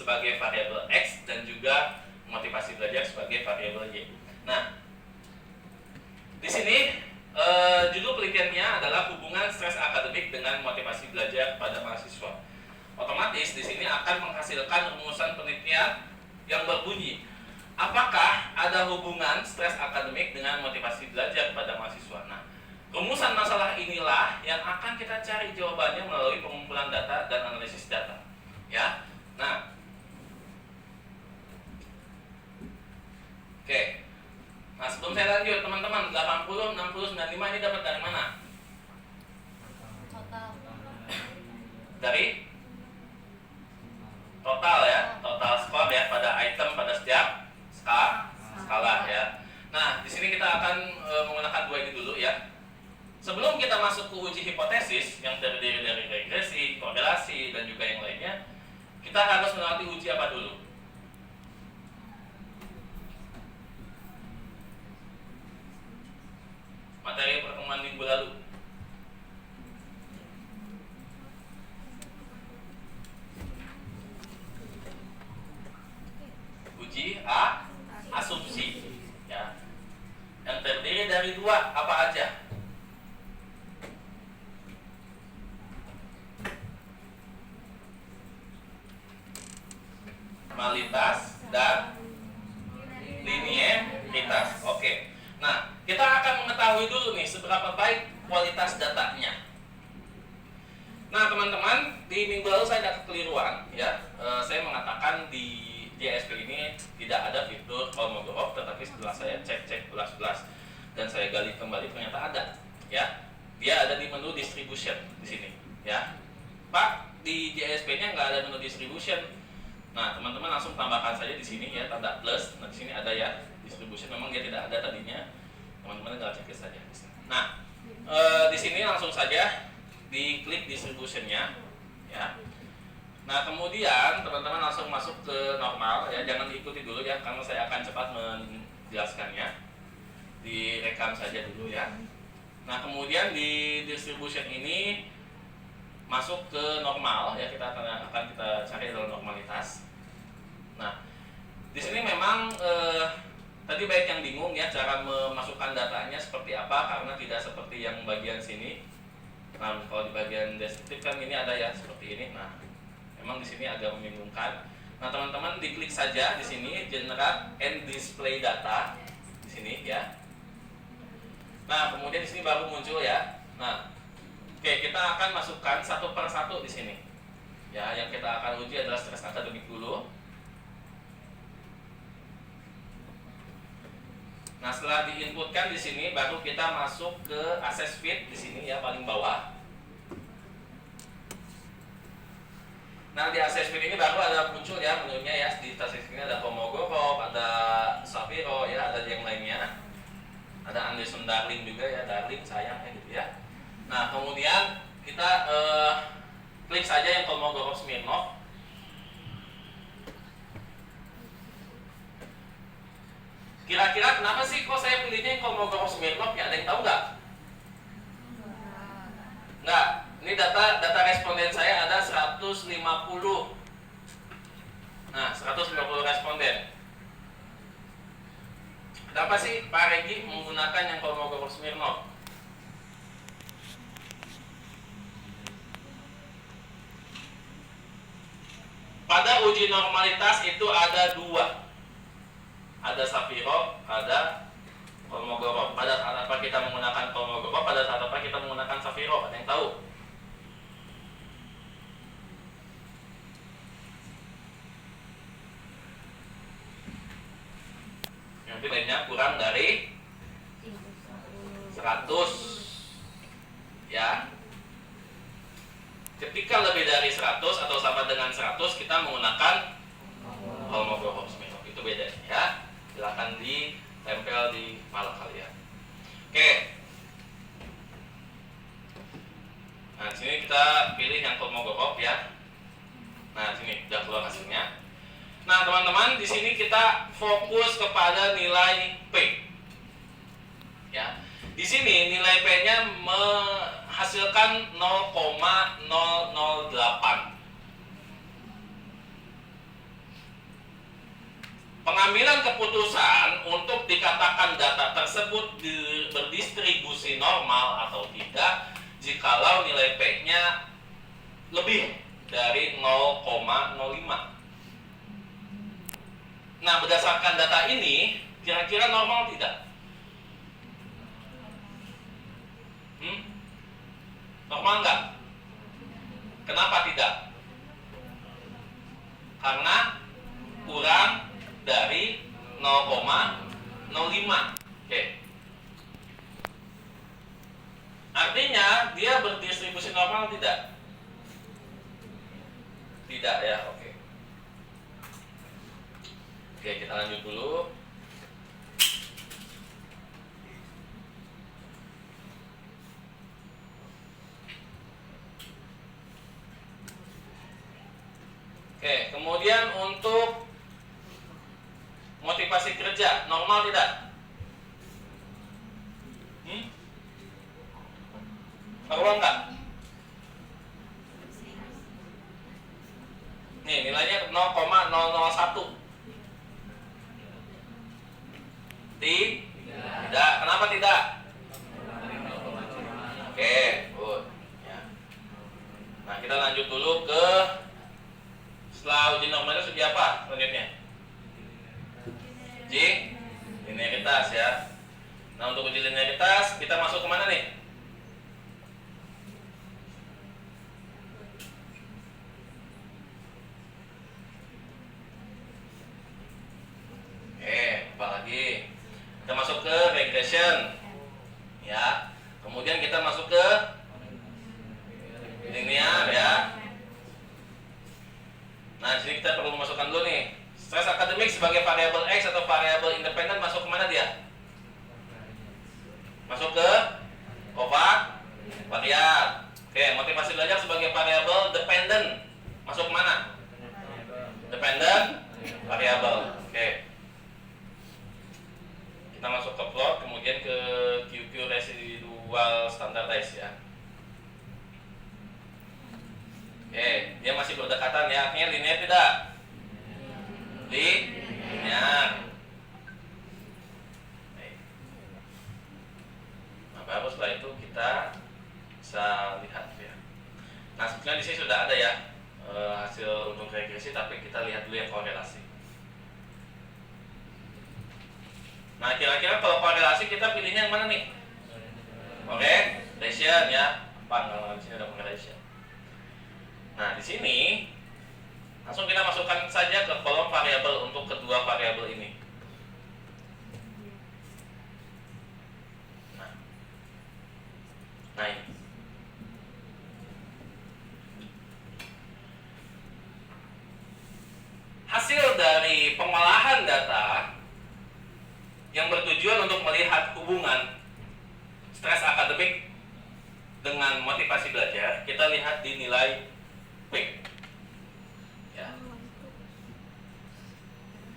sebagai variabel X dan juga motivasi belajar sebagai variabel Y. Nah, di sini judul penelitiannya adalah hubungan stres akademik dengan motivasi belajar pada mahasiswa. Otomatis di sini akan menghasilkan rumusan penelitian yang berbunyi, apakah ada hubungan stres akademik dengan motivasi belajar pada mahasiswa? Nah, rumusan masalah inilah yang akan kita cari jawabannya melalui pengumpulan data dan analisis data. Ya, nah, oke. Nah, sebelum saya lanjut, teman-teman, 80, 60, 95 ini dapat dari mana? Total. Dari total ya, total skor ya pada item pada setiap skala ya. Nah, di sini kita akan menggunakan dua ini dulu ya. Sebelum kita masuk ke uji hipotesis yang terdiri dari regresi, korelasi, dan juga yang lainnya, kita harus melewati uji apa dulu? Materi pertemuan minggu lalu. Uji asumsi ya. Yang terdiri dari dua, apa aja? Normalitas dan linearitas. Oke. Nah, kita akan mengetahui dulu nih seberapa baik kualitas datanya. Nah, teman-teman, di minggu lalu saya ada kekeliruan ya. Saya mengatakan di JSP ini tidak ada fitur Kolmogorov, tetapi setelah saya cek ulas-ulas dan saya gali kembali ternyata ada ya. Dia ada di menu distribution di sini ya. Pak, di JSP-nya nggak ada menu distribution. Nah, teman-teman langsung tambahkan saja di sini ya, tanda plus. Nah, di sini ada ya distribution, memang dia tidak ada tadinya. Teman-teman tinggal cek saja. Nah, di sini langsung saja diklik distributionnya ya. Nah, kemudian teman-teman langsung masuk ke normal ya, jangan diikuti dulu ya, karena saya akan cepat menjelaskannya. Direkam saja dulu ya. Nah, kemudian di distribution ini masuk ke normal ya, kita akan kita cari dalam normalitas. Nah, di sini memang tadi baik yang bingung ya cara memasukkan datanya seperti apa, karena tidak seperti yang bagian sini. Nah, kalau di bagian deskriptif kan ini ada ya seperti ini. Nah, memang di sini agak membingungkan. Nah, teman-teman diklik saja di sini generate and display data di sini ya. Nah, kemudian di sini baru muncul ya. Nah, oke, kita akan masukkan satu per satu di sini. Ya, yang kita akan uji adalah stres akademik dulu. Nah, setelah diinputkan di sini, baru kita masuk ke access feed di sini ya, paling bawah. Nah, di access feed ini baru ada muncul ya menunya ya. Di access feed ini ada Kolmogorov, ada Shapiro ya, ada yang lainnya. Ada Anderson Darling juga ya, Darling sayang ya gitu ya. Nah, kemudian kita klik saja yang Kolmogorov Smirnov. Kira-kira kenapa sih kok saya pilihnya yang Kolmogorov Smirnov ya? Ada yang tahu nggak? Nggak. Ini data responden saya ada 150. Nah, 150 responden. Kenapa sih Pak Regi menggunakan yang Kolmogorov Smirnov? Pada uji normalitas itu ada dua, ada Shapiro, ada Kolmogorov. Pada saat apa kita menggunakan Kolmogorov, pada saat apa kita menggunakan Shapiro? Ada yang tahu? Yang nilainya kurang dari 100 ya. Ketika lebih dari 100 atau sama dengan 100, kita menggunakan Kolmogorov Smirnov. Itu bedanya ya. Silakan ditempel di kepala kalian. Oke. Nah, di sini kita pilih yang Kolmogorov ya. Nah, sini sudah keluar hasilnya. Nah, teman-teman, di sini kita fokus kepada nilai P. Ya. Di sini nilai P-nya menghasilkan 0,008. Pengambilan keputusan untuk dikatakan data tersebut berdistribusi normal atau tidak jikalau nilai P-nya lebih dari 0,05. Nah, berdasarkan data ini, kira-kira normal tidak? Normal nggak? Kenapa tidak? Karena kurang dari 0,05. Oke. Artinya dia berdistribusi normal tidak? Tidak ya, oke. Oke, kita lanjut dulu. Oke, kemudian untuk motivasi kerja, normal tidak? Normal enggak? Nih, nilainya 0,001. Tidak. Kenapa tidak? Oke, good. Ya. Nah, kita lanjut dulu ke setelah uji normal itu uji apa selanjutnya? Uji linearitas ya. Nah, untuk uji linearitas kita masuk kemana nih? Apalagi kita masuk ke regression ya, kemudian kita masuk ke linear ya. Nah, sini kita perlu memasukkan dulu nih stres akademik sebagai variabel X atau variabel independen. Masuk kemana dia? Masuk ke kovariat. Oke, motivasi belajar sebagai variabel dependen masuk kemana? Dependen variabel. Oke, kita masuk ke plot, kemudian ke QQ residual standardized ya. Oke, dia masih berdekatan ya, artinya linear tidak? Linear. Nah, baru setelah itu kita bisa lihat ya. Nah, sebetulnya di sini sudah ada ya hasil untuk regresi, tapi kita lihat dulu yang korelasi. Nah, kira-kira kalau korelasi kita pilihnya yang mana nih? Correlation ya. Kalau di sini ada correlation. Nah, di sini langsung kita masukkan saja ke kolom variabel untuk kedua variabel ini. Nah ini. Hasil dari pengolahan data yang bertujuan untuk melihat hubungan stres akademik dengan motivasi belajar, kita lihat di nilai P. Ya.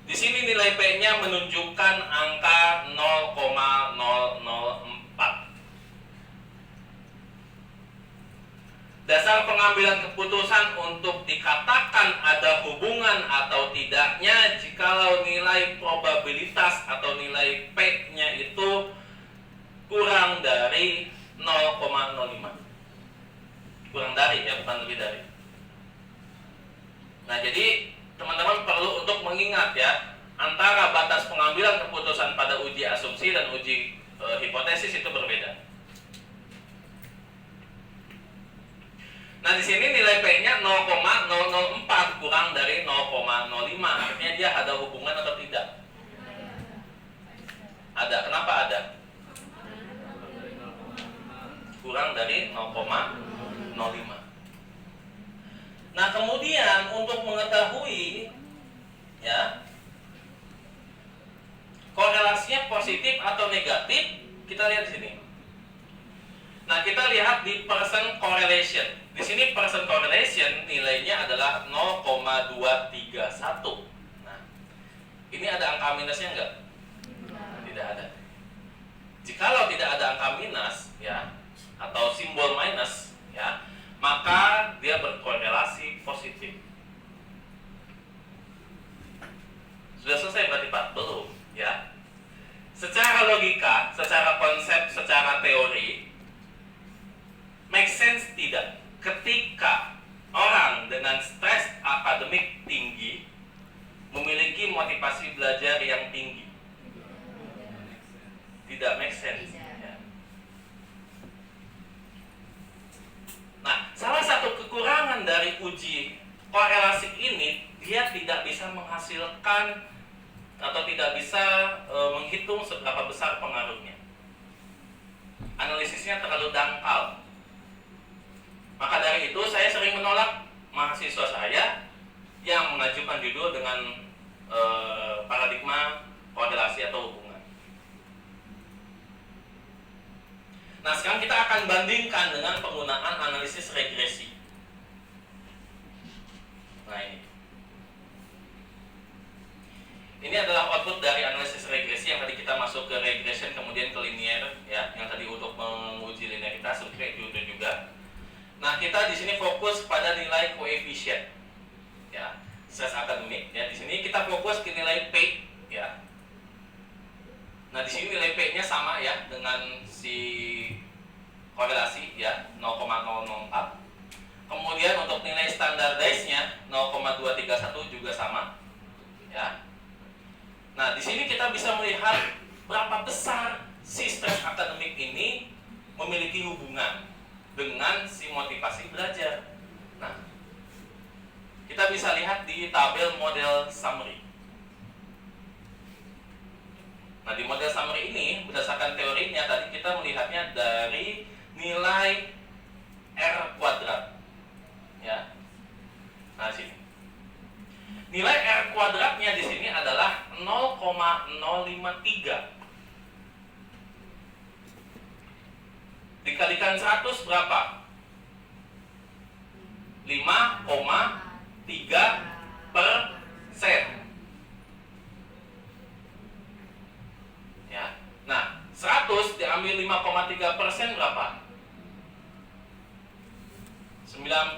Di sini nilai P-nya menunjukkan angka 0,004. Dasar pengambilan keputusan untuk dikatakan ada hubungan atau tidaknya jikalau nilai probabilitas atau nilai P-nya itu kurang dari 0,05. Kurang dari ya, bukan lebih dari. Nah, jadi teman-teman perlu untuk mengingat ya, antara batas pengambilan keputusan pada uji asumsi dan uji hipotesis itu berbeda. Nah, di sini nilai P-nya 0,004 kurang dari 0,05. Artinya dia ada hubungan atau tidak? Ada. Kenapa ada? Kurang dari 0,05. Nah, kemudian untuk mengetahui ya korelasinya positif atau negatif, kita lihat di sini. Nah, kita lihat di percent correlation. Di sini percent correlation nilainya adalah 0,231. Nah, ini ada angka minusnya enggak? Tidak ada. Jikalau tidak ada angka minus ya, atau simbol minus ya, maka dia berkorelasi positif. Sudah selesai berarti mengatakan atau tidak bisa menghitung seberapa besar pengaruhnya. Analisisnya terlalu dangkal. Maka dari itu saya sering menolak mahasiswa saya yang mengajukan judul dengan paradigma korelasi atau hubungan. Nah, sekarang kita akan bandingkan dengan penggunaan analisis regresi. Nah, ini adalah output dari analisis regresi yang tadi kita masuk ke regression kemudian ke linear, ya, yang tadi untuk menguji linearitas, itu juga. Nah, kita di sini fokus pada nilai koefisien, ya, stress akademik. Ya, di sini kita fokus ke nilai P, ya. Nah, di sini nilai P-nya sama ya dengan si korelasi, ya, 0,004. Kemudian untuk nilai standardized-nya 0,231 juga sama, ya. Nah, di sini kita bisa melihat berapa besar si stress akademik ini memiliki hubungan dengan si motivasi belajar. Nah, kita bisa lihat di tabel model summary. Nah, di model summary ini berdasarkan teorinya tadi kita melihatnya dari nilai R kuadrat, ya. Nah, sini nilai R kuadratnya di sini adalah 0,053. Dikalikan 100 berapa? 5,3%. Ya. Nah, 100 diambil 5,3% berapa? 94,5